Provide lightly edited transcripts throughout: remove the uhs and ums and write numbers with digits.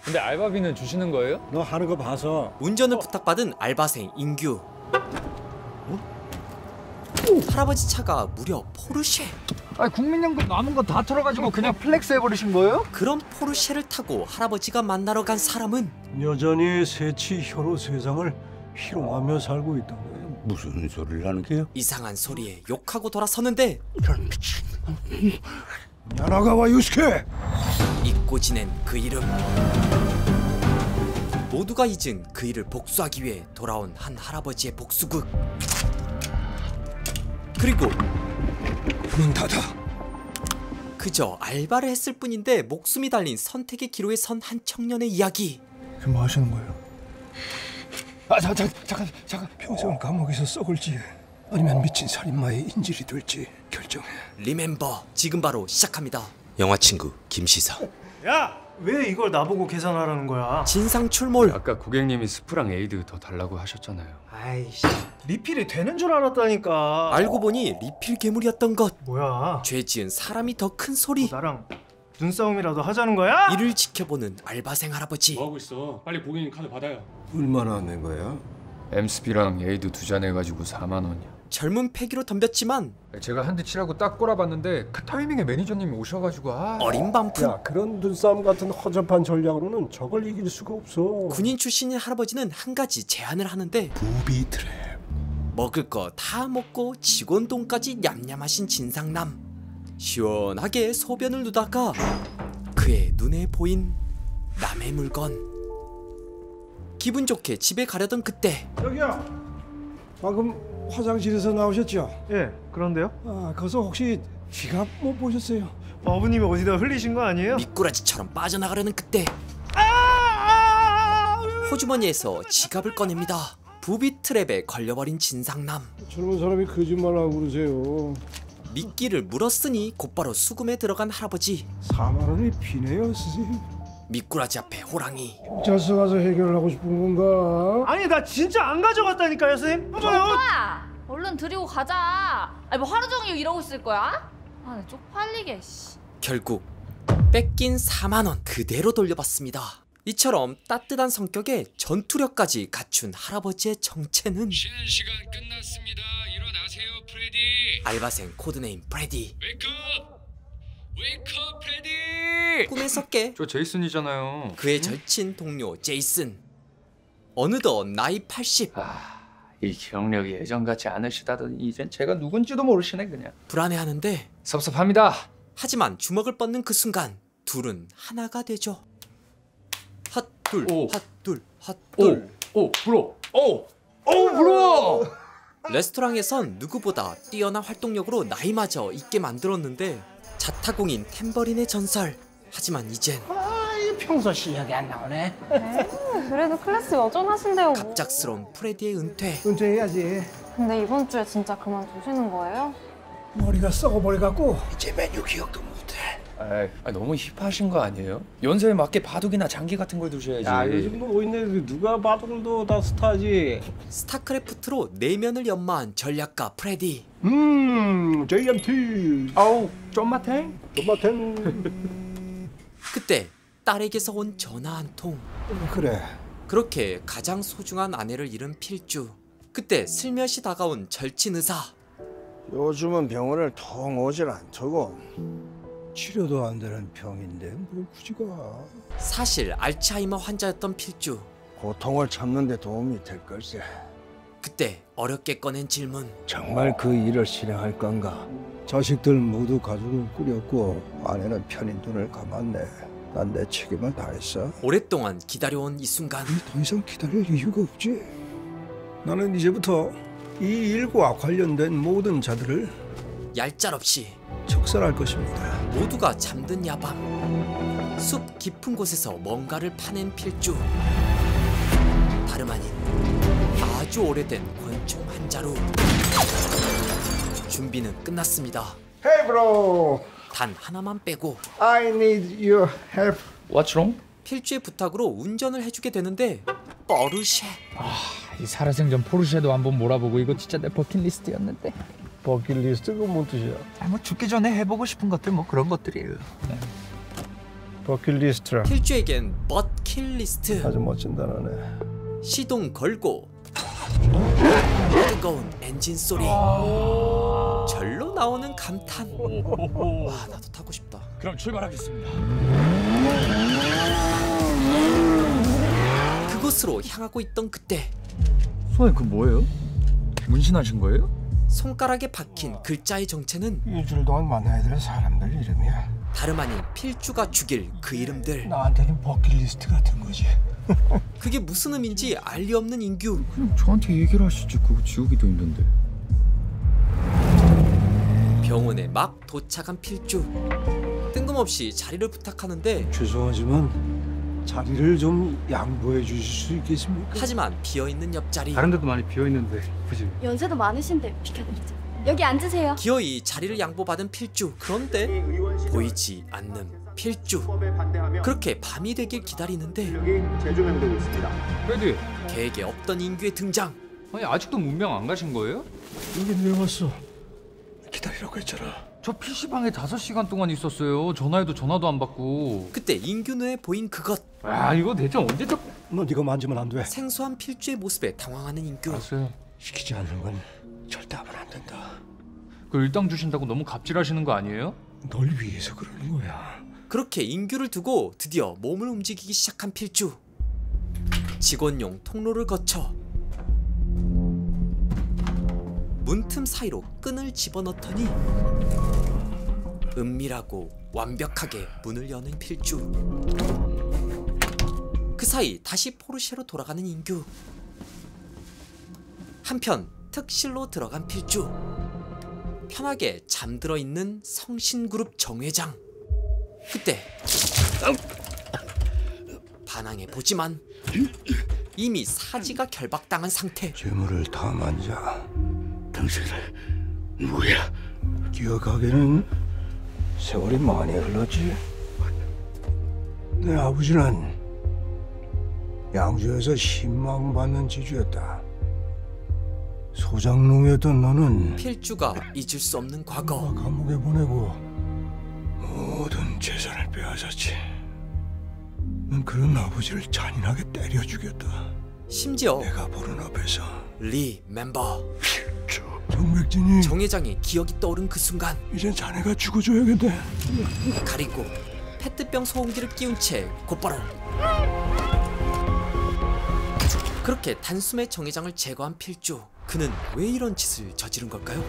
근데 알바비는 주시는 거예요? 너 하는 거 봐서. 운전을 부탁받은 알바생 인규. 할아버지 차가 무려 포르쉐. 아니 국민연금 남은 거 다 털어가지고 그냥 플렉스 해버리신 거예요? 그런 포르쉐를 타고 할아버지가 만나러 간 사람은 여전히 새치 혀로 세상을 희롱하며 살고 있다고요. 무슨 소리를 하는 게요? 이상한 소리에 욕하고 돌아서는데 이런 미친. 야나가와 유스케. 잊고 지낸 그 이름. 모두가 잊은 그 일을 복수하기 위해 돌아온 한 할아버지의 복수극. 그리고 문 닫아. 그저 알바를 했을 뿐인데 목숨이 달린 선택의 기로에 선 한 청년의 이야기. 뭐 하시는 거예요? 잠깐. 평생을 감옥에서 썩을지 아니면 미친 살인마의 인질이 될지 결정해. 리멤버 지금 바로 시작합니다. 영화 친구 김시사. 야! 왜 이걸 나보고 계산하라는 거야? 진상 출몰. 아까 고객님이 스프랑 에이드 더 달라고 하셨잖아요. 아이씨, 리필이 되는 줄 알았다니까. 알고 보니 리필 괴물이었던 것. 뭐야? 죄 지은 사람이 더 큰 소리. 나랑 눈싸움이라도 하자는 거야? 이를 지켜보는 알바생 할아버지. 뭐하고 있어? 빨리 고객님 카드 받아요. 얼마나 낸 거야? 엠스비랑 에이드 2잔 해가지고 4만 원이요. 젊은 패기로 덤볐지만 제가 한 대 치라고 딱 꼬라봤는데 그 타이밍에 매니저님이 오셔가지고 어린 반푼. 야, 그런 눈싸움 같은 허접한 전략으로는 적을 이길 수가 없어. 군인 출신인 할아버지는 한 가지 제안을 하는데 부비 트랩. 먹을 거 다 먹고 직원 돈까지 냠냠하신 진상남. 시원하게 소변을 누다가 그의 눈에 보인 남의 물건. 기분 좋게 집에 가려던 그때 여기요. 방금 화장실에서 나오셨죠? 예, 그런데요? 아, 거기서 혹시 지갑 못 보셨어요? 아버님이 어디다 흘리신 거 아니에요? 미꾸라지처럼 빠져나가려는 그때 호주머니에서 지갑을 꺼냅니다. 부비 트랩에 걸려버린 진상남. 젊은 사람이 거짓말하고 그러세요. 미끼를 물었으니 곧바로 수금에 들어간 할아버지. 4만 원이 비네요, 선생님. 미꾸라지 앞에 호랑이. 경찰서 가서 해결하고 싶은 건가? 아니, 나 진짜 안 가져갔다니까요, 선생님. 오빠! 얼른 드리고 가자. 아니 뭐 하루 종일 이러고 있을 거야? 아, 나 쪽팔리게. 씨. 결국 뺏긴 4만 원 그대로 돌려받습니다. 이처럼 따뜻한 성격에 전투력까지 갖춘 할아버지의 정체는 쉬는 시간 끝났습니다. 일어나세요, 프레디. 알바생 코드네임 프레디. 웨이크업, 프레디. 꿈에서 깨 저 제이슨이잖아요. 그의 절친 동료 제이슨. 어느덧 나이 80. 이 기억력이 예전 같지 않으시다더니 이젠 제가 누군지도 모르시네 그냥. 불안해하는데 섭섭합니다. 하지만 주먹을 뻗는 그 순간 둘은 하나가 되죠. 핫둘 핫둘 핫둘. 불어. 레스토랑에선 누구보다 뛰어난 활동력으로 나이마저 있게 만들었는데 자타공인 탬버린의 전설. 하지만 이젠 평소 실력이 안 나오네. 그래도 클래스 여전하신데요. 갑작스러운 프레디의 은퇴. 은퇴해야지. 근데 이번 주에 진짜 그만두시는 거예요? 머리가 썩어버려갖고 이제 메뉴 기억도 못해. 에이, 너무 힙하신 거 아니에요? 연세에 맞게 바둑이나 장기 같은 걸 두셔야지. 야, 요즘도 뭐 있네. 누가 바둑도 다 스타지. 스타크래프트로 내면을 연마한 전략가 프레디. JMT. 아우, 쫀마탱? tommaten. 그때 딸에게서 온 전화 한 통. 그래. 그렇게 가장 소중한 아내를 잃은 필주. 그때 슬며시 다가온 절친 의사. 요즘은 병원을 통 오질 않더고 치료도 안 되는 병인데 뭘 굳이 가. 사실 알츠하이머 환자였던 필주. 고통을 참는 데 도움이 될 걸세. 그때 어렵게 꺼낸 질문. 정말 그 일을 실행할 건가? 자식들 모두 가족을 꾸렸고 아내는 편히 눈을 감았네. 난 내 책임을 다했어. 오랫동안 기다려온 이 순간. 더 이상 기다릴 이유가 없지. 나는 이제부터 이 일과 관련된 모든 자들을 얄짤없이 척살할 것입니다. 모두가 잠든 야밤. 숲 깊은 곳에서 뭔가를 파낸 필주. 다름 아닌 아주 오래된 권총 한 자루. 준비는 끝났습니다. Hey bro, 단 하나만 빼고 I need your help. What's wrong? 필주의 부탁으로 운전을 해주게 되는데 포르쉐. 이 살아생전 포르쉐도 한번 몰아보고 이거 진짜 내 버킷리스트였는데. 버킷리스트가 뭔 뜻이야? 뭐 죽기 전에 해보고 싶은 것들 뭐 그런 것들이에요. 버킷리스트라. 필주에겐 버킷리스트. 아주 멋진 단어네. 시동 걸고 뜨거운 엔진 소리, 절로 나오는 감탄. 와, 나도 타고 싶다. 그럼 출발하겠습니다. 그곳으로 향하고 있던 그때 소장님 그 뭐예요? 문신하신 거예요? 손가락에 박힌 글자의 정체는 일주일 동안 만나야 될 사람들 이름이야. 다름 아닌 필주가 죽일 그 이름들. 나한테는 버킷리스트 같은 거지. 그게 무슨 의미인지 알 리 없는 인규. 그냥 저한테 얘기를 하시지. 그거 지우기도 힘든데. 병원에 막 도착한 필주. 뜬금없이 자리를 부탁하는데 죄송하지만 자리를 좀 양보해 주실 수 있겠습니까? 하지만 비어있는 옆자리. 다른 데도 많이 비어 있는데 굳이. 연세도 많으신데 비켜드리죠. 여기 앉으세요. 기어이 자리를 양보받은 필주. 그런데 보이지 않는 필주. 그렇게 밤이 되길 기다리는데 프레디, 계획에 없던 인규의 등장. 아니 아직도 문명 안 가신 거예요? 여긴 왜 왔어? 기다리라고 했잖아. 저 PC방에 5시간 동안 있었어요. 전화해도 전화도 안 받고. 그때 인규 눈에 보인 그것. 아 이거 대체 언제적... 너 네가 만지면 안 돼. 생소한 필주의 모습에 당황하는 인규. 알았어요. 시키지 않는 건 절대 하면 안 된다. 그 일당 주신다고 너무 갑질하시는 거 아니에요? 널 위해서 그러는 거야. 그렇게 인규를 두고 드디어 몸을 움직이기 시작한 필주. 직원용 통로를 거쳐 문틈 사이로 끈을 집어넣더니 은밀하고 완벽하게 문을 여는 필주. 그 사이 다시 포르쉐로 돌아가는 인규. 한편 특실로 들어간 필주. 편하게 잠들어 있는 성신그룹 정 회장. 그때 반항해 보지만 이미 사지가 결박당한 상태. 재물을 탐한 자. 당신은 누구야? 기억하기는 세월이 많이 흘렀지. 내 아버지는 양주에서 신망받는 지주였다. 소장농이었던 너는 필주가 잊을 수 없는 과거. 감옥에 보내고 모든 재산을 빼앗았지. 넌 그런 아버지를 잔인하게 때려 죽였다. 심지어 내가 보는 앞에서 리 멤버 정백진이 정 회장의 기억이 떠오른 그 순간 이젠 자네가 죽어줘야겠네. 가리고 페트병 소음기를 끼운 채 곧바로 그렇게 단숨에 정 회장을 제거한 필주. 그는 왜 이런 짓을 저지른 걸까요?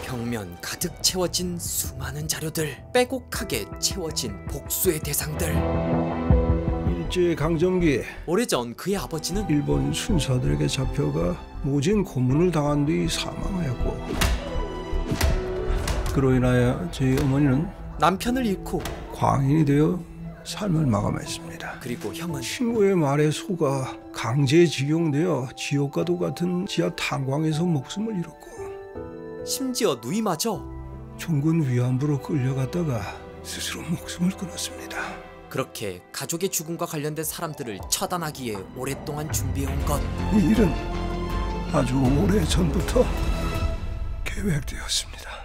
벽면 가득 채워진 수많은 자료들, 빼곡하게 채워진 복수의 대상들. 일제강점기 오래전 그의 아버지는 일본 순사들에게 잡혀가 모진 고문을 당한 뒤 사망하였고, 그로 인하여 제 어머니는 남편을 잃고 광인이 되어 삶을 마감했습니다. 그리고 형은 친구의 말에 속아 강제징용되어 지옥과도 같은 지하 탄광에서 목숨을 잃었고, 심지어 누이마저 종군 위안부로 끌려갔다가 스스로 목숨을 끊었습니다. 그렇게 가족의 죽음과 관련된 사람들을 처단하기 위해 오랫동안 준비해온 것. 이 일은 아주 오래전부터 계획되었습니다.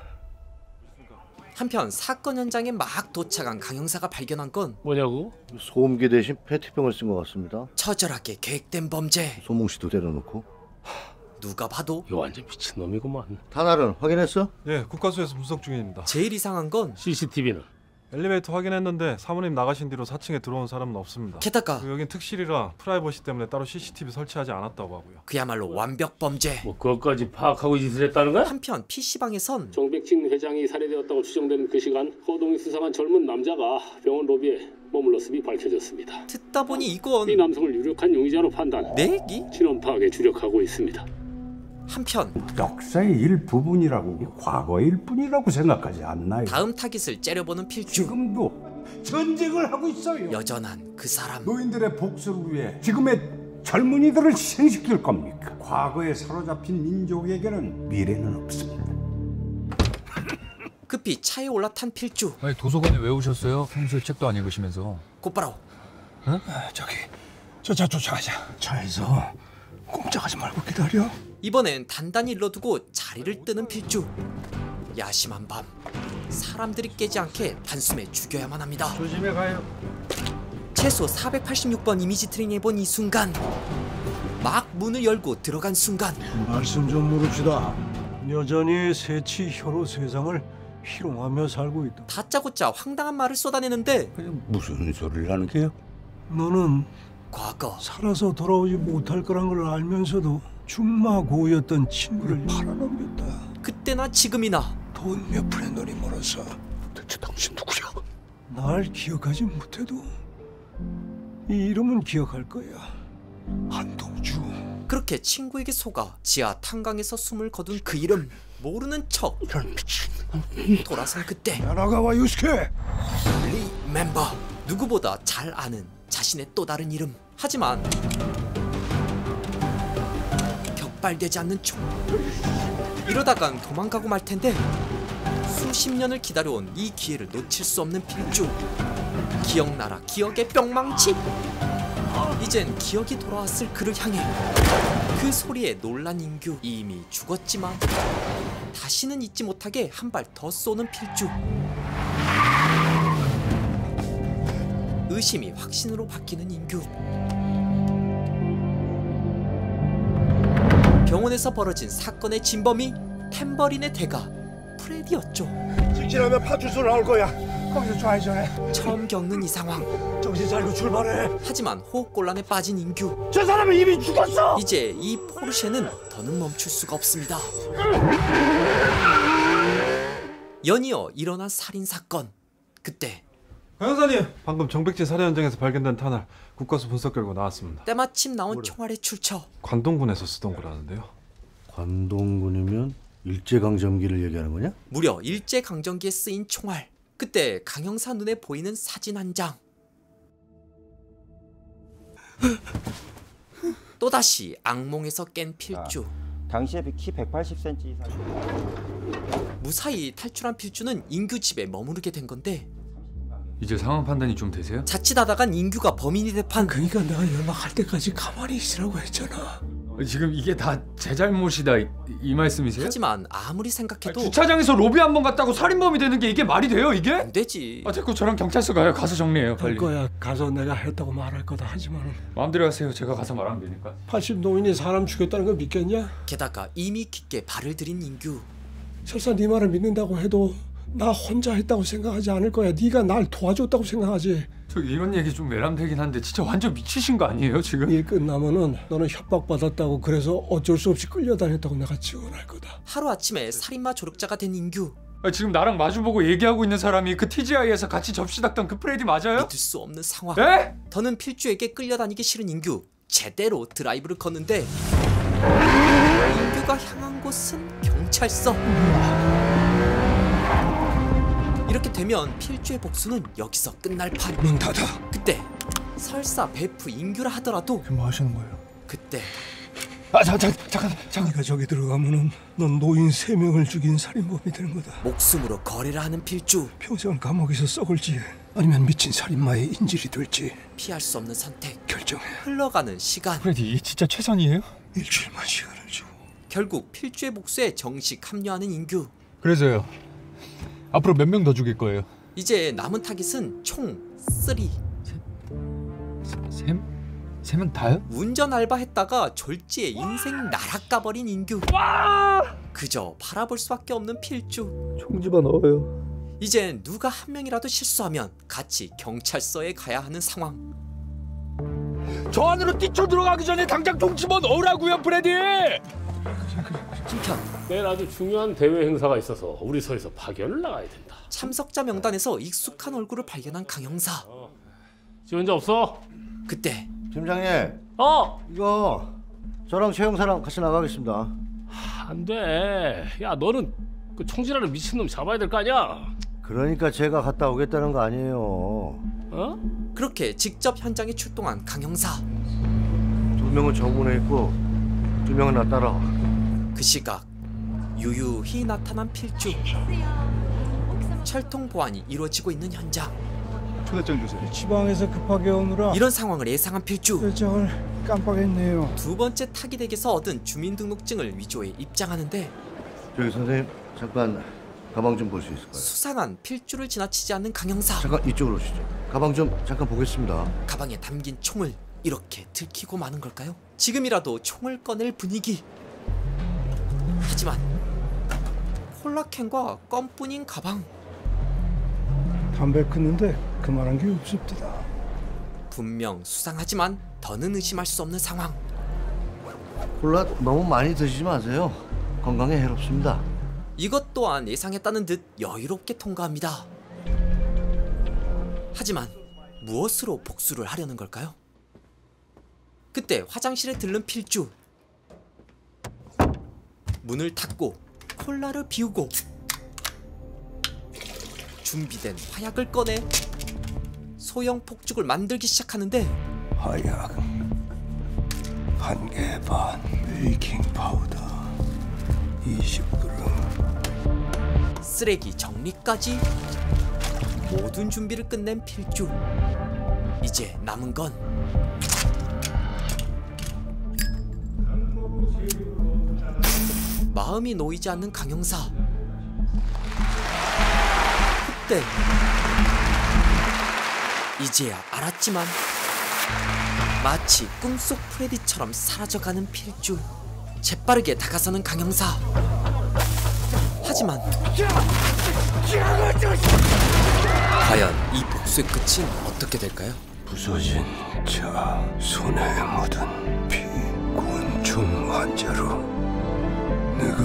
한편 사건 현장에 막 도착한 강 형사가 발견한 건 뭐냐고? 소음기 대신 페트병을 쓴 것 같습니다. 처절하게 계획된 범죄. 소몽 씨도 데려놓고. 누가 봐도 이거 완전 미친놈이구만. 탄알은 확인했어? 예, 국가수에서 분석 중입니다. 제일 이상한 건 CCTV는? 엘리베이터 확인했는데 사모님 나가신 뒤로 4층에 들어온 사람은 없습니다. 게다가 여긴 특실이라 프라이버시 때문에 따로 CCTV 설치하지 않았다고 하고요. 그야말로 완벽 범죄. 뭐 그것까지 파악하고 짓을 했다는 거야? 한편 PC방에선 정백진 회장이 살해되었다고 추정되는 그 시간 허동이 수상한 젊은 남자가 병원 로비에 머물렀음이 밝혀졌습니다. 듣다 보니 이건 이 남성을 유력한 용의자로 판단, 내 얘기? 진원 파악에 주력하고 있습니다. 한편 역사의 일부분이라고, 과거의 일뿐이라고 생각하지 않나요? 다음 타깃을 째려보는 필주. 지금도 전쟁을 하고 있어요. 여전한 그 사람. 노인들의 복수를 위해 지금의 젊은이들을 희생시킬 겁니까? 과거에 사로잡힌 민족에게는 미래는 없습니다. 급히 차에 올라탄 필주. 아니 도서관에 왜 오셨어요? 평소에 책도 안 읽으시면서. 곧바로 저기 저 차 쫓아가자. 차에서 꼼짝하지 말고 기다려. 이번엔 단단히 일러두고 자리를 뜨는 필주. 야심한 밤 사람들이 깨지 않게 단숨에 죽여야만 합니다. 조심해 가요. 최소 486번 이미지 트레이닝해본 이 순간, 막 문을 열고 들어간 순간 말씀 좀 물읍시다. 여전히 새치 혀로 세상을 희롱하며 살고 있다. 다짜고짜 황당한 말을 쏟아내는데 무슨 소리를 하는 게요? 너는 과거 살아서 돌아오지 못할 거란 걸 알면서도 중마고였던 친구를 팔아넘겼다. 그때나 지금이나 돈 몇 푼의 눈이 멀어서. 대체 당신 누구야? 날 기억하지 못해도 이 이름은 기억할 거야. 한동주. 그렇게 친구에게 속아 지하 탄광에서 숨을 거둔 그 이름, 모르는 척 돌아선 그때 야나가와 유스케. 리멤버, 누구보다 잘 아는 자신의 또 다른 이름. 하지만 격발되지 않는 총. 이러다간 도망가고 말 텐데 수십 년을 기다려온 이 기회를 놓칠 수 없는 필주. 기억나라 기억의 뿅망치. 이젠 기억이 돌아왔을 그를 향해 그 소리에 놀란 인규. 이미 죽었지만 다시는 잊지 못하게 한 발 더 쏘는 필주. 의심이 확신으로 바뀌는 인규. 병원에서 벌어진 사건의 진범이 탬버린의 대가 프레디였죠. 직진하면 파출소 나올 거야. 거기서 좌회전해. 처음 겪는 이 상황. 정신 차리고 출발해. 하지만 호흡곤란에 빠진 인규. 저 사람은 이미 죽었어. 이제 이 포르쉐는 더는 멈출 수가 없습니다. 연이어 일어난 살인사건. 그때 강형사님, 방금 정백제 살해 현장에서 발견된 탄알 국과수 분석 결과 나왔습니다. 때마침 나온 총알의 출처. 관동군에서 쓰던 거라는데요. 관동군이면 일제강점기를 얘기하는 거냐? 무려 일제강점기에 쓰인 총알. 그때 강형사 눈에 보이는 사진 한 장. 또다시 악몽에서 깬 필주. 당시에 키 180cm 이상. 무사히 탈출한 필주는 인규 집에 머무르게 된 건데 이제 상황 판단이 좀 되세요? 자칫하다간 인규가 범인이 될 판. 그러니까 내가 연락할 때까지 가만히 있으라고 했잖아. 지금 이게 다 제 잘못이다 이 말씀이세요? 하지만 아무리 생각해도 주차장에서 로비 한 번 갔다고 살인범이 되는 게 이게 말이 돼요 이게? 안 되지. 자꾸 저랑 경찰서 가요. 가서 정리해요 빨리. 할 거야. 가서 내가 했다고 말할 거다. 하지만 마음대로 하세요. 제가 가서 말하면 되니까. 80 노인이 사람 죽였다는 거 믿겠냐? 게다가 이미 깊게 발을 들인 인규. 설사 네 말을 믿는다고 해도 나 혼자 했다고 생각하지 않을 거야. 네가 날 도와줬다고 생각하지. 저 이런 얘기 좀 외람되긴 한데 진짜 완전 미치신 거 아니에요 지금? 일 끝나면은 너는 협박받았다고 그래서 어쩔 수 없이 끌려다녔다고 내가 증언할 거다. 하루아침에 살인마 조력자가 된 인규. 지금 나랑 마주보고 얘기하고 있는 사람이 그 TGI에서 같이 접시닥던 그 프레디 맞아요? 믿을 수 없는 상황. 에? 더는 필주에게 끌려다니기 싫은 인규. 제대로 드라이브를 걷는데 인규가 향한 곳은 경찰서. 이렇게 되면 필주의 복수는 여기서 끝날 판. 문 닫아. 그때 설사 베프 인규라 하더라도 뭐 하시는 거예요? 그때 잠깐. 네가 저기 들어가면은 넌 노인 3명을 죽인 살인범이 되는 거다. 목숨으로 거래를 하는 필주. 평생을 감옥에서 썩을지 아니면 미친 살인마의 인질이 될지 피할 수 없는 선택. 결정해. 흘러가는 시간. 프레디 이게 진짜 최선이에요? 일주일만 시간을 주고. 결국 필주의 복수에 정식 합류하는 인규. 그래서요. 앞으로 몇 명 더 죽일 거예요? 이제 남은 타깃은 총 3. 세 명 다요? 운전 알바했다가 졸지에 인생 나락가버린 인규. 그저 바라볼 수밖에 없는 필주. 총 집어 넣어요. 이젠 누가 한 명이라도 실수하면 같이 경찰서에 가야 하는 상황. 저 안으로 뛰쳐 들어가기 전에 당장 총 집어 넣으라고요, 프레디! 한편 내일 아주 중요한 대회 행사가 있어서 우리 서에서 파견을 나가야 된다. 참석자 명단에서 익숙한 얼굴을 발견한 강형사. 지원자 없어? 그때 팀장님. 이거 저랑 최 형사랑 같이 나가겠습니다. 안 돼. 야 너는 그 총질하는 미친놈 잡아야 될 거 아니야? 그러니까 제가 갔다 오겠다는 거 아니에요. 어? 그렇게 직접 현장에 출동한 강형사. 2명은 정문에 있고 2명은 나 따라와. 그 시각 유유히 나타난 필주. 철통 보안이 이루어지고 있는 현장. 초대장 주세요. 지방에서 급하게 오느라 이런 상황을 예상한 필주. 결정을 깜빡했네요. 두 번째 타깃에게서 얻은 주민등록증을 위조해 입장하는데 저기 선생님 잠깐 가방 좀 볼 수 있을까요? 수상한 필주를 지나치지 않는 강형사. 잠깐 이쪽으로 오시죠. 가방 좀 잠깐 보겠습니다. 가방에 담긴 총을 이렇게 들키고 마는 걸까요? 지금이라도 총을 꺼낼 분위기. 하지만 콜라캔과 껌뿐인 가방. 담배 끊는데 그만한 게 없습니다. 분명 수상하지만 더는 의심할 수 없는 상황. 콜라 너무 많이 드시지 마세요. 건강에 해롭습니다. 이것 또한 예상했다는 듯 여유롭게 통과합니다. 하지만 무엇으로 복수를 하려는 걸까요? 그때 화장실에 들른 필주. 문을 닫고 콜라를 비우고 준비된 화약을 꺼내 소형 폭죽을 만들기 시작하는데 화약 1개 반, 베이킹 파우더 20g, 쓰레기 정리까지 모든 준비를 끝낸 필주. 이제 남은 건 마음이 놓이지 않는 강형사. 그때 이제야 알았지만 마치 꿈속 프레디처럼 사라져가는 필주. 재빠르게 다가서는 강형사. 하지만 과연 이 복수의 끝은 어떻게 될까요? 부서진 자, 손에 묻은 피, 곤충 환자로 내가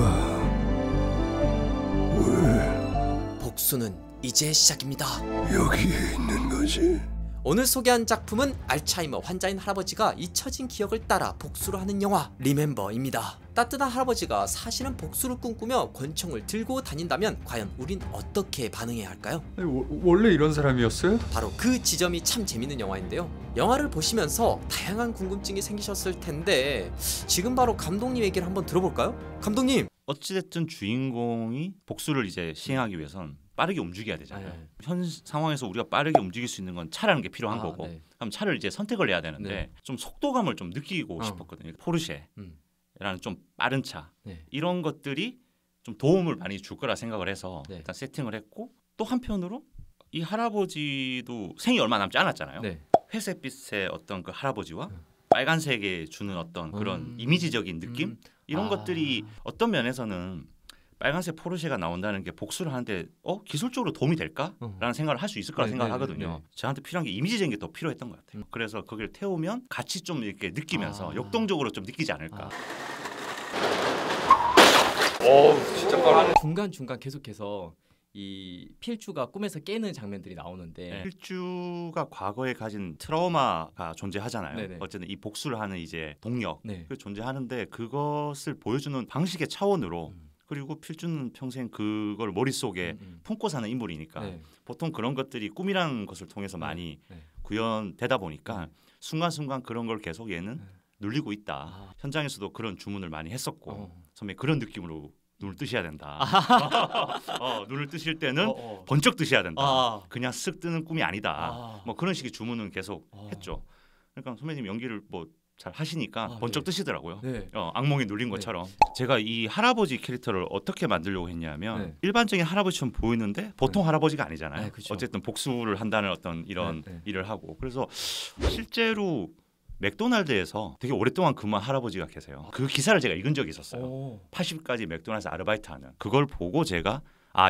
왜 복수는 이제 시작입니다. 여기에 있는 거지? 오늘 소개한 작품은 알츠하이머 환자인 할아버지가 잊혀진 기억을 따라 복수를 하는 영화 리멤버입니다. 따뜻한 할아버지가 사실은 복수를 꿈꾸며 권총을 들고 다닌다면 과연 우린 어떻게 반응해야 할까요? 원래 이런 사람이었어요? 바로 그 지점이 참 재밌는 영화인데요. 영화를 보시면서 다양한 궁금증이 생기셨을 텐데 지금 바로 감독님 얘기를 한번 들어볼까요? 감독님! 어찌됐든 주인공이 복수를 이제 시행하기 위해선 빠르게 움직여야 되잖아요. 현 상황에서 우리가 빠르게 움직일 수 있는 건 차라는 게 필요한 거고 그럼 차를 이제 선택을 해야 되는데 좀 속도감을 좀 느끼고 싶었거든요. 포르쉐라는 좀 빠른 차 이런 것들이 좀 도움을 많이 줄 거라 생각을 해서 일단 세팅을 했고 또 한편으로 이 할아버지도 생이 얼마 남지 않았잖아요. 회색빛의 어떤 그 할아버지와 빨간색에 주는 어떤 그런 이미지적인 느낌 이런 것들이 어떤 면에서는 빨간색 포르쉐가 나온다는 게 복수를 하는데 기술적으로 도움이 될까라는 생각을 할 수 있을 거라 생각하거든요. 저한테 필요한 게 이미지적인 게 더 필요했던 것 같아요. 그래서 거기를 태우면 같이 좀 이렇게 느끼면서 역동적으로 좀 느끼지 않을까. 진짜 빠르네. 중간중간 계속해서 이 필주가 꿈에서 깨는 장면들이 나오는데 필주가 과거에 가진 트라우마가 존재하잖아요. 어쨌든 이 복수를 하는 이제 동력 그 존재하는데 그것을 보여주는 방식의 차원으로 그리고 필주는 평생 그걸 머릿속에 품고 사는 인물이니까 보통 그런 것들이 꿈이라는 것을 통해서 많이 구현되다 보니까 순간순간 그런 걸 계속 얘는 눌리고 있다. 현장에서도 그런 주문을 많이 했었고 선배 그런 느낌으로 눈을 뜨셔야 된다. 눈을 뜨실 때는 번쩍 뜨셔야 된다. 그냥 쓱 뜨는 꿈이 아니다. 뭐 그런 식의 주문은 계속 했죠. 그러니까 선배님 연기를 뭐 잘 하시니까 번쩍 뜨시더라고요. 악몽에 눌린 것처럼. 제가 이 할아버지 캐릭터를 어떻게 만들려고 했냐면 일반적인 할아버지처럼 보이는데 보통 할아버지가 아니잖아요. 어쨌든 복수를 한다는 어떤 이런 일을 하고 그래서 실제로 맥도날드에서 되게 오랫동안 근무한 할아버지가 계세요. 그 기사를 제가 읽은 적이 있었어요. 80까지 맥도날드에서 아르바이트하는. 그걸 보고 제가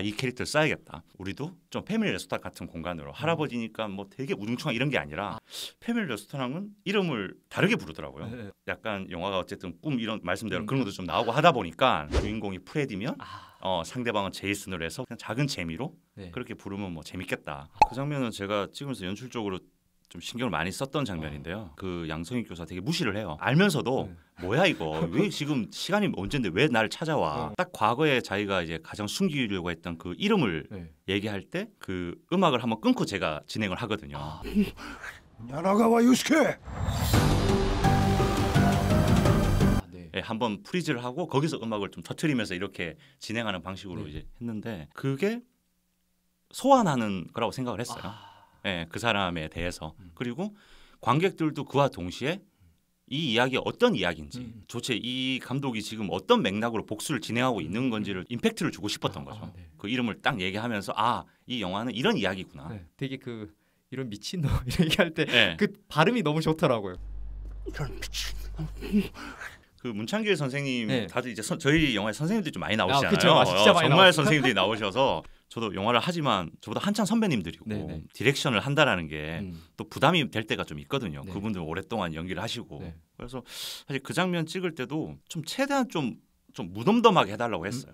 이 캐릭터를 써야겠다. 우리도 좀 패밀리 레스토랑 같은 공간으로 할아버지니까 뭐 되게 우중충한 이런 게 아니라 패밀리 레스토랑은 이름을 다르게 부르더라고요. 약간 영화가 어쨌든 꿈 이런 말씀대로 그런 것도 좀 나오고 하다 보니까 주인공이 프레디면 상대방은 제이슨으로 해서 그냥 작은 재미로 그렇게 부르면 뭐 재밌겠다. 그 장면은 제가 찍으면서 연출적으로 좀 신경을 많이 썼던 장면인데요. 그 양성익 교사 되게 무시를 해요. 알면서도 뭐야 이거 왜 지금 시간이 언젠데 왜 나를 찾아와. 딱 과거에 자기가 이제 가장 숨기려고 했던 그 이름을 얘기할 때 그 음악을 한번 끊고 제가 진행을 하거든요. 야나가와 유스케. 한번 프리즈를 하고 거기서 음악을 좀 터트리면서 이렇게 진행하는 방식으로 이제 했는데 그게 소환하는 거라고 생각을 했어요. 그 사람에 대해서. 그리고 관객들도 그와 동시에 이 이야기가 어떤 이야기인지 도대체 이 감독이 지금 어떤 맥락으로 복수를 진행하고 있는 건지를 임팩트를 주고 싶었던 거죠. 네. 그 이름을 딱 얘기하면서 아, 이 영화는 이런 이야기구나. 네. 되게 그 이런 미친놈 얘기할 때 그 네. 발음이 너무 좋더라고요. 이런 미친놈. 그 문창길 선생님 네. 다들 이제 저희 영화에 선생님들이 좀 많이 나오시잖아요. 그쵸, 진짜 많이 정말 나왔어요. 선생님들이 나오셔서 저도 영화를 하지만 저보다 한참 선배님들이고 네네. 디렉션을 한다라는 게 또 부담이 될 때가 좀 있거든요. 네. 그분들 오랫동안 연기를 하시고 네. 그래서 사실 그 장면 찍을 때도 좀 최대한 좀 무덤덤하게 해달라고 했어요.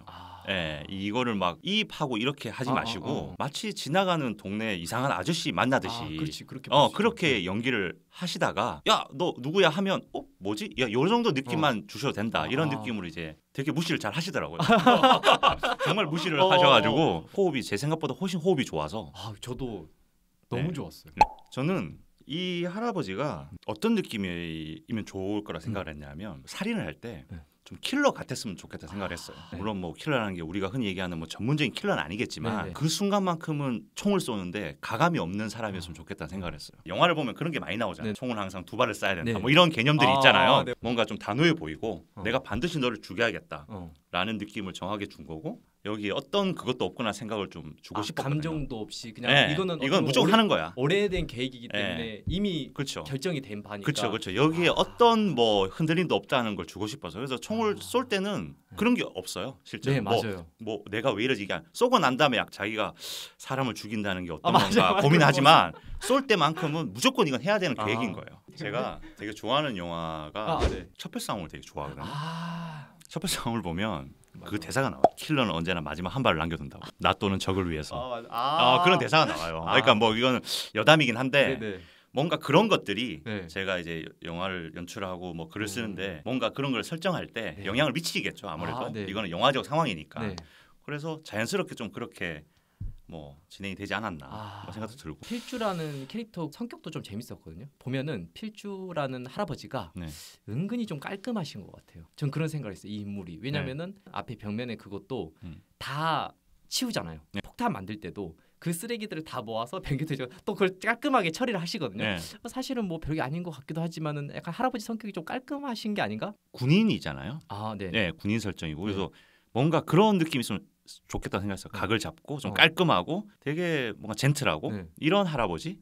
예, 이거를 막 이입하고 이렇게 하지 마시고 마치 지나가는 동네 이상한 아저씨 만나듯이 그렇지, 그렇게 그렇게 연기를 하시다가 야, 너 누구야 하면 뭐지? 야, 요 정도 느낌만 주셔도 된다. 이런 느낌으로 이제 되게 무시를 잘 하시더라고요. 정말 무시를 하셔가지고 호흡이 제 생각보다 훨씬 호흡이 좋아서 저도 너무 좋았어요. 저는 이 할아버지가 어떤 느낌이면 좋을 거라 생각을 했냐면 살인을 할 때 좀 킬러 같았으면 좋겠다 생각을 했어요. 물론 뭐 킬러라는 게 우리가 흔히 얘기하는 뭐 전문적인 킬러는 아니겠지만 그 순간만큼은 총을 쏘는데 가감이 없는 사람이었으면 좋겠다 생각을 했어요. 영화를 보면 그런 게 많이 나오잖아요. 총은 항상 두 발을 쏴야 된다. 뭐 이런 개념들이 있잖아요. 뭔가 좀 단호해 보이고 내가 반드시 너를 죽여야겠다 라는 느낌을 정하게 준 거고 여기 어떤 그것도 없거나 생각을 좀 주고 싶었거든요. 감정도 없이 그냥 이건 무조건 하는 거야. 오래된 계획이기 때문에 이미 결정이 된 바니까. 그렇죠. 여기에 어떤 뭐 흔들림도 없다는 걸 주고 싶어서 그래서 총을 쏠 때는 그런 게 없어요. 실제로. 네, 맞아요. 뭐 내가 왜 이러지 이게 쏘고 난 다음에 자기가 사람을 죽인다는 게 어떤 건가 고민하지만 쏠 때만큼은 무조건 이건 해야 되는 계획인 거예요. 제가 되게 좋아하는 영화가 첩혈상을 되게 좋아하거든요. 첩혈상을 보면 그 대사가 나와요. 킬러는 언제나 마지막 한 발을 남겨둔다고. 나 또는 적을 위해서. 그런 대사가 나와요. 그러니까 뭐 이거는 여담이긴 한데 뭔가 그런 것들이 제가 이제 영화를 연출하고 뭐 글을 쓰는데 뭔가 그런 걸 설정할 때 영향을 미치겠죠. 아무래도 이거는 영화적 상황이니까. 그래서 자연스럽게 좀 그렇게 뭐 진행이 되지 않았나 뭐 생각도 들고. 필주라는 캐릭터 성격도 좀 재밌었거든요. 보면은 필주라는 할아버지가 은근히 좀 깔끔하신 것 같아요. 전 그런 생각을 했어요. 이 인물이. 왜냐면은 앞에 벽면에 그것도 다 치우잖아요. 폭탄 만들 때도 그 쓰레기들을 다 모아서 변기에 또 그걸 깔끔하게 처리를 하시거든요. 사실은 뭐 별게 아닌 것 같기도 하지만은 약간 할아버지 성격이 좀 깔끔하신 게 아닌가? 군인이잖아요. 네, 군인 설정이고 그래서 뭔가 그런 느낌이 있으면 좋겠다 생각했어요. 각을 잡고 좀 깔끔하고 되게 뭔가 젠틀하고 이런 할아버지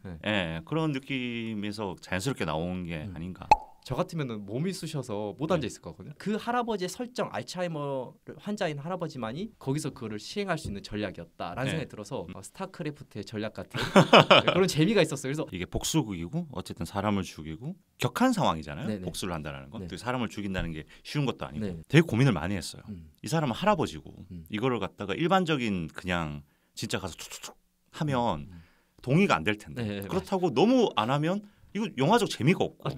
그런 느낌에서 자연스럽게 나온 게 아닌가. 저 같으면은 몸이 쑤셔서 못 앉아 있을 거거든요. 그 할아버지의 설정, 알츠하이머 환자인 할아버지만이 거기서 그거를 시행할 수 있는 전략이었다라는 생각이 들어서 스타크래프트의 전략 같은 그런 재미가 있었어요. 그래서 이게 복수극이고 어쨌든 사람을 죽이고 격한 상황이잖아요. 복수를 한다는 건. 사람을 죽인다는 게 쉬운 것도 아니고 되게 고민을 많이 했어요. 이 사람은 할아버지고 이거를 갖다가 일반적인 그냥 진짜 가서 툭툭툭 하면 동의가 안 될 텐데 그렇다고 너무 안 하면 이거 영화적 재미가 없고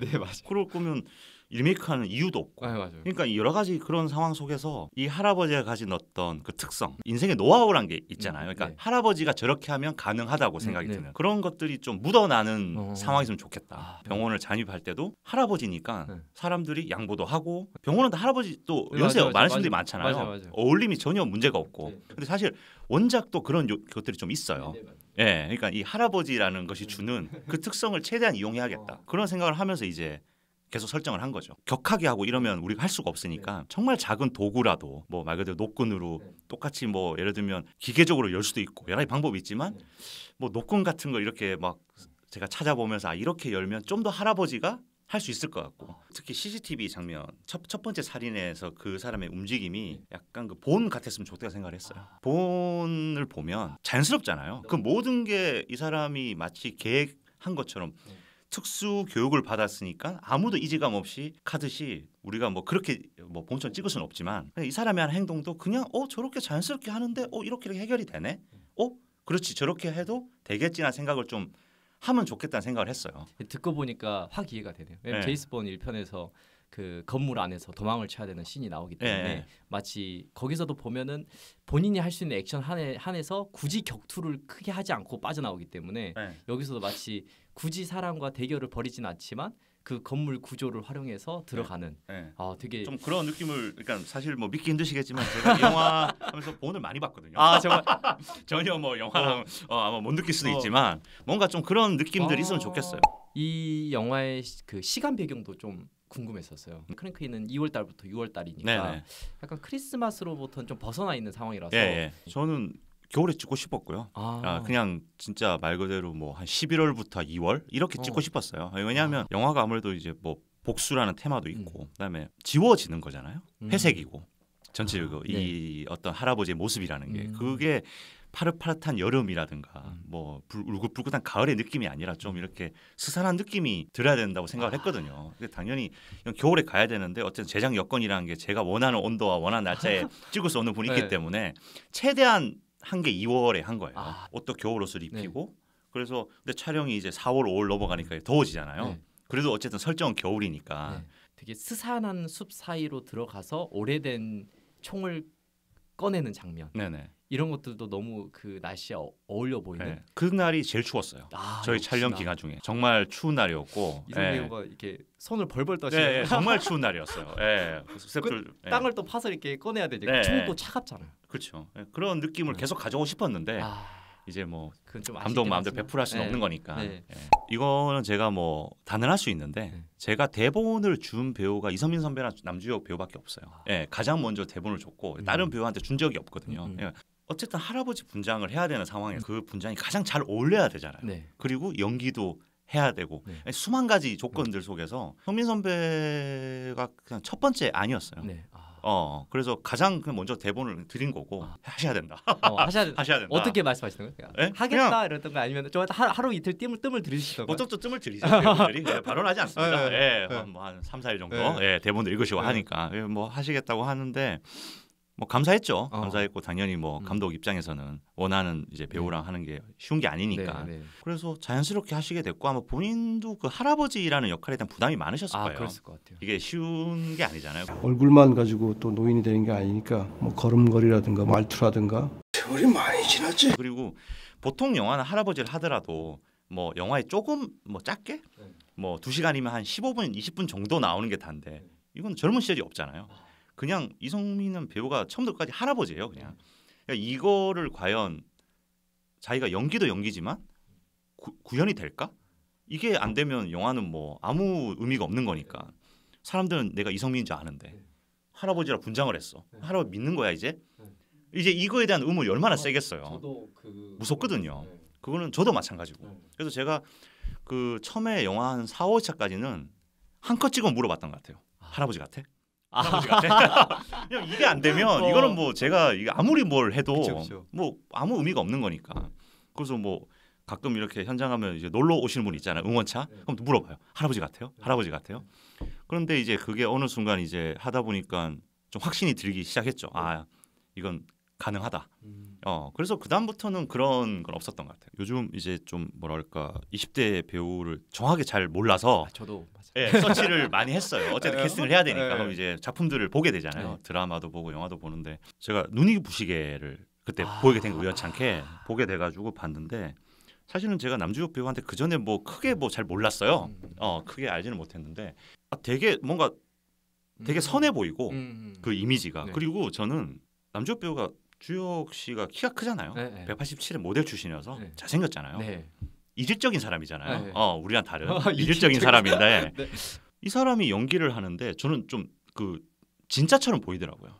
그럴 거면 리메이크하는 이유도 없고 그러니까 여러 가지 그런 상황 속에서 이 할아버지가 가진 어떤 그 특성 인생의 노하우란 게 있잖아요. 그러니까 할아버지가 저렇게 하면 가능하다고 생각이 드는 그런 것들이 좀 묻어나는 상황이었으면 좋겠다. 병원을 잠입할 때도 할아버지니까 사람들이 양보도 하고 병원은 다 할아버지 또 연세 많으신 분들이 많잖아요. 어울림이 전혀 문제가 없고 근데 사실 원작도 그런 것들이 좀 있어요. 그러니까 이 할아버지라는 것이 주는 그 특성을 최대한 이용해야겠다. 그런 생각을 하면서 이제 계속 설정을 한 거죠. 격하게 하고 이러면 우리가 할 수가 없으니까 정말 작은 도구라도 뭐 말 그대로 노끈으로 똑같이 뭐 예를 들면 기계적으로 열 수도 있고 여러 가지 방법이 있지만 뭐 노끈 같은 걸 이렇게 막 제가 찾아보면서 이렇게 열면 좀 더 할아버지가 할 수 있을 것 같고 특히 CCTV 장면 첫 번째 살인에서 그 사람의 움직임이 약간 그 본 같았으면 좋겠다 생각을 했어요. 본을 보면 자연스럽잖아요. 그 모든 게 이 사람이 마치 계획한 것처럼 특수 교육을 받았으니까 아무도 이질감 없이 카듯이 우리가 뭐 그렇게 뭐 본처럼 찍을 수는 없지만 이 사람이 하는 행동도 그냥 저렇게 자연스럽게 하는데 이렇게 해결이 되네. 그렇지 저렇게 해도 되겠지나 생각을 좀 하면 좋겠다는 생각을 했어요. 듣고 보니까 확 이해가 되네요. 왜냐면 제이스 본 1편에서 그 건물 안에서 도망을 쳐야 되는 씬이 나오기 때문에 마치 거기서도 보면은 본인이 할 수 있는 액션 한에서 굳이 격투를 크게 하지 않고 빠져나오기 때문에 여기서도 마치 굳이 사람과 대결을 벌이진 않지만 그 건물 구조를 활용해서 들어가는 되게 좀 그런 느낌을 그러니까 사실 뭐 믿기 힘드시겠지만 제가 이 영화 하면서 본을 많이 봤거든요. 정말 전혀 뭐 영화랑 아마 못 느낄 수도 있지만 뭔가 좀 그런 느낌들이 있으면 좋겠어요. 이 영화의 그 시간 배경도 좀 궁금했었어요. 크랭크인은 2월 달부터 6월 달이니까 네네. 약간 크리스마스로부터는 좀 벗어나 있는 상황이라서 예. 저는 겨울에 찍고 싶었고요. 그냥 진짜 말 그대로 뭐 한 11월부터 2월 이렇게 찍고 싶었어요. 왜냐하면 영화가 아무래도 이제 뭐 복수라는 테마도 있고 그다음에 지워지는 거잖아요. 회색이고 전체적으로 이 어떤 할아버지의 모습이라는 게 그게 파릇파릇한 여름이라든가 뭐 울긋불긋한 가을의 느낌이 아니라 좀 이렇게 스산한 느낌이 들어야 된다고 생각을 했거든요. 근데 당연히 이건 겨울에 가야 되는데 어쨌든 제작 여건이라는 게 제가 원하는 온도와 원하는 날짜에 찍을 수 없는 분이 있기 때문에 최대한 한 게 2월에 한 거예요. 옷도 겨울 옷을 입히고 그래서 근데 촬영이 이제 4월, 5월 넘어가니까 더워지잖아요. 그래도 어쨌든 설정은 겨울이니까 되게 스산한 숲 사이로 들어가서 오래된 총을 꺼내는 장면. 이런 것들도 너무 그 날씨에 어울려 보이는. 그 날이 제일 추웠어요. 저희 촬영 기간 중에 정말 추운 날이었고 이성 배우가 이렇게 손을 벌벌 떠시는 정말 추운 날이었어요. 그 땅을 또 파서 이렇게 꺼내야 되니까 총도 차갑잖아요. 그렇죠. 그런 느낌을 계속 가져오고 싶었는데 이제 뭐 감독 마음대로 베풀할 수는 없는 거니까. 이거는 제가 뭐 단언할 수 있는데 제가 대본을 준 배우가 이성민 선배랑 남주혁 배우밖에 없어요. 가장 먼저 대본을 줬고 다른 배우한테 준 적이 없거든요. 어쨌든 할아버지 분장을 해야 되는 상황에 그 분장이 가장 잘 어울려야 되잖아요. 그리고 연기도 해야 되고 수만 가지 조건들 속에서 성민 선배가 그냥 첫 번째 아니었어요. 그래서 가장 먼저 대본을 드린 거고 하셔야 된다. 하셔야 된다. 어떻게 말씀하시는 거예요? 하겠다 이랬던 거 아니면 좀 하루 이틀 뜸을 들이시던가요? 보통 또 뜸을 들이죠. 배우들이 바로는 하지 않습니다. 뭐 한 3, 4일 정도 대본을 읽으시고 하니까 뭐 하시겠다고 하는데 뭐 감사했죠. 감사했고 당연히 뭐 감독 입장에서는 원하는 이제 배우랑 하는 게 쉬운 게 아니니까. 그래서 자연스럽게 하시게 됐고 아마 본인도 그 할아버지라는 역할에 대한 부담이 많으셨을 거예요. 그랬을 것 같아요. 이게 쉬운 게 아니잖아요. 얼굴만 가지고 또 노인이 되는 게 아니니까 뭐 걸음걸이라든가 말투라든가 세월이 많이 지났지. 그리고 보통 영화는 할아버지를 하더라도 뭐 영화에 조금 뭐 작게 뭐 2시간이면 한 15분, 20분 정도 나오는 게 다인데 이건 젊은 시절이 없잖아요. 그냥 이성민은 배우가 처음부터 끝까지 할아버지예요. 그냥 그러니까 이거를 과연 자기가 연기도 연기지만 구현이 될까? 이게 안 되면 영화는 뭐 아무 의미가 없는 거니까 사람들은 내가 이성민인 줄 아는데 할아버지라 분장을 했어. 할아버지 믿는 거야 이제 이거에 대한 의문이 얼마나 세겠어요. 저도 무섭거든요. 그거는 저도 마찬가지고. 그래서 제가 그 처음에 영화 한 4, 5차까지는 한컷 찍어 물어봤던 것 같아요. 할아버지 같아? 할아버지 같아? 이게 안 되면 이거는 뭐 제가 이게 아무리 뭘 해도 뭐 아무 의미가 없는 거니까. 그래서 뭐 가끔 이렇게 현장 가면 이제 놀러 오시는 분 있잖아요. 응원차. 그럼 또 물어봐요. 할아버지 같아요? 할아버지 같아요? 그런데 이제 그게 어느 순간 이제 하다 보니까 좀 확신이 들기 시작했죠. 이건 가능하다. 그래서 그 다음부터는 그런 건 없었던 것 같아요. 요즘 이제 좀 뭐랄까 20대 배우를 정확하게 잘 몰라서 저도 서치를 많이 했어요. 어쨌든 캐스팅을 해야 되니까 그럼 이제 작품들을 보게 되잖아요. 드라마도 보고 영화도 보는데 제가 눈이 부시게를 그때 보게 된 거 우연찮게 보게 돼가지고 봤는데 사실은 제가 남주혁 배우한테 그 전에 뭐 크게 뭐 잘 몰랐어요. 크게 알지는 못했는데 되게 뭔가 되게 선해 보이고 그 이미지가 그리고 저는 남주혁 배우가 주혁 씨가 키가 크잖아요. 187의 모델 출신이어서 잘생겼잖아요. 이질적인 사람이잖아요. 우리랑 다른 이질적인 사람인데 이 사람이 연기를 하는데 저는 좀 그 진짜처럼 보이더라고요.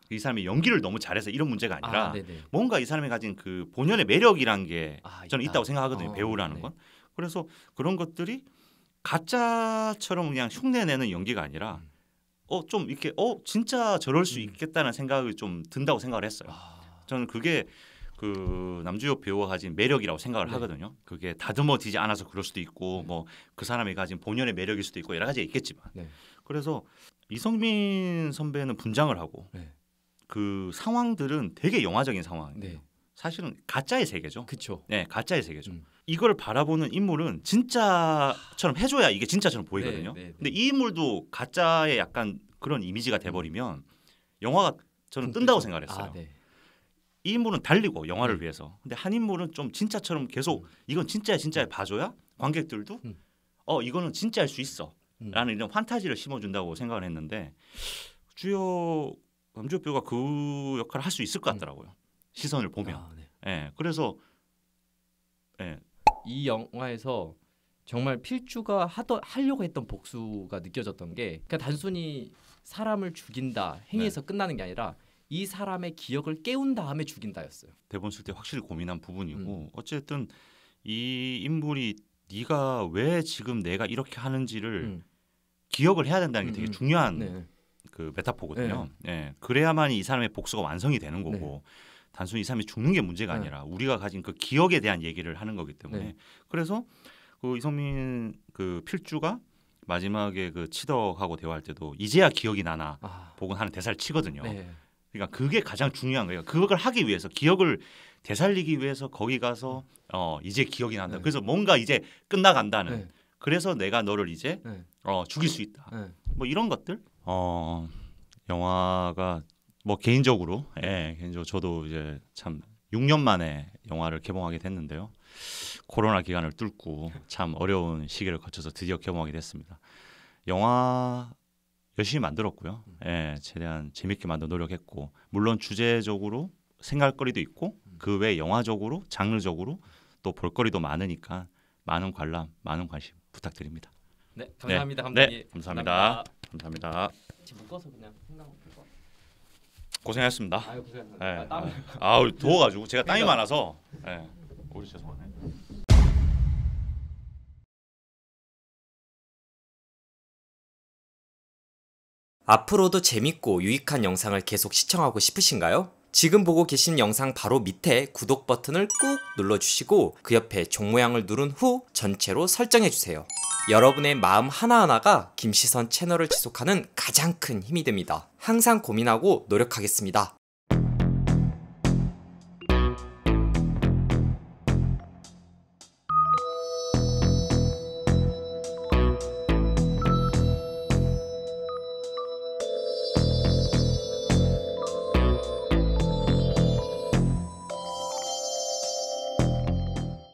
이 사람이 연기를 너무 잘해서 이런 문제가 아니라 뭔가 이 사람이 가진 그 본연의 매력이란 게 저는 있다고 생각하거든요. 배우라는 건. 그래서 그런 것들이 가짜처럼 그냥 흉내내는 연기가 아니라 좀 이렇게 진짜 저럴 수 있겠다는 생각이 좀 든다고 생각을 했어요. 저는 그게 그 남주혁 배우가 가진 매력이라고 생각을 하거든요. 그게 다듬어지지 않아서 그럴 수도 있고 뭐 그 사람이 가진 본연의 매력일 수도 있고 여러 가지가 있겠지만 그래서 이성민 선배는 분장을 하고 그 상황들은 되게 영화적인 상황이에요. 사실은 가짜의 세계죠. 그렇죠. 가짜의 세계죠. 이걸 바라보는 인물은 진짜처럼 해줘야 이게 진짜처럼 보이거든요. 근데 이 인물도 가짜의 약간 그런 이미지가 돼버리면 영화가 저는 뜬다고 생각을 했어요. 이 인물은 달리고 영화를 위해서. 근데 한 인물은 좀 진짜처럼 계속 이건 진짜야 봐줘야 관객들도 이거는 진짜일 수 있어 라는 이런 판타지를 심어준다고 생각을 했는데 남주혁 배우가 그 역할을 할 수 있을 것 같더라고요. 시선을 보면. 그래서 이 영화에서 정말 필주가 하려고 했던 복수가 느껴졌던 게 그러니까 단순히 사람을 죽인다 행위에서 끝나는 게 아니라 이 사람의 기억을 깨운 다음에 죽인다였어요. 대본 쓸 때 확실히 고민한 부분이고 어쨌든 이 인물이 네가 왜 지금 내가 이렇게 하는지를 기억을 해야 된다는 게 되게 중요한 그 메타포거든요. 예, 그래야만 이 사람의 복수가 완성이 되는 거고 단순히 이 사람이 죽는 게 문제가 아니라 우리가 가진 그 기억에 대한 얘기를 하는 거기 때문에 그래서 그 이성민 그 필주가 마지막에 그 치덕하고 대화할 때도 이제야 기억이 나나 복은 하는 대사를 치거든요. 그러니까 그게 가장 중요한 거예요. 그걸 하기 위해서 기억을 되살리기 위해서 거기 가서 이제 기억이 난다. 그래서 뭔가 이제 끝나간다는. 그래서 내가 너를 이제 죽일 수 있다. 뭐 이런 것들. 영화가 뭐 개인적으로 저도 이제 참 6년 만에 영화를 개봉하게 됐는데요. 코로나 기간을 뚫고 참 어려운 시기를 거쳐서 드디어 개봉하게 됐습니다. 영화 열심히 만들었고요. 최대한 재밌게 만들 노력했고 물론 주제적으로 생각거리도 있고 그 외 영화적으로 장르적으로 또 볼거리도 많으니까 많은 관람, 많은 관심 부탁드립니다. 네, 감사합니다. 감독님. 네, 감사합니다. 감사합니다. 지금 묶어서 그냥 생각 거. 고생하셨습니다. 아유, 고생하셨습니다. 더워가지고 제가 땀이 많아서. 우리 죄송하네. 앞으로도 재밌고 유익한 영상을 계속 시청하고 싶으신가요? 지금 보고 계신 영상 바로 밑에 구독 버튼을 꾹 눌러주시고 그 옆에 종 모양을 누른 후 전체로 설정해주세요. 여러분의 마음 하나하나가 김시선 채널을 지속하는 가장 큰 힘이 됩니다. 항상 고민하고 노력하겠습니다.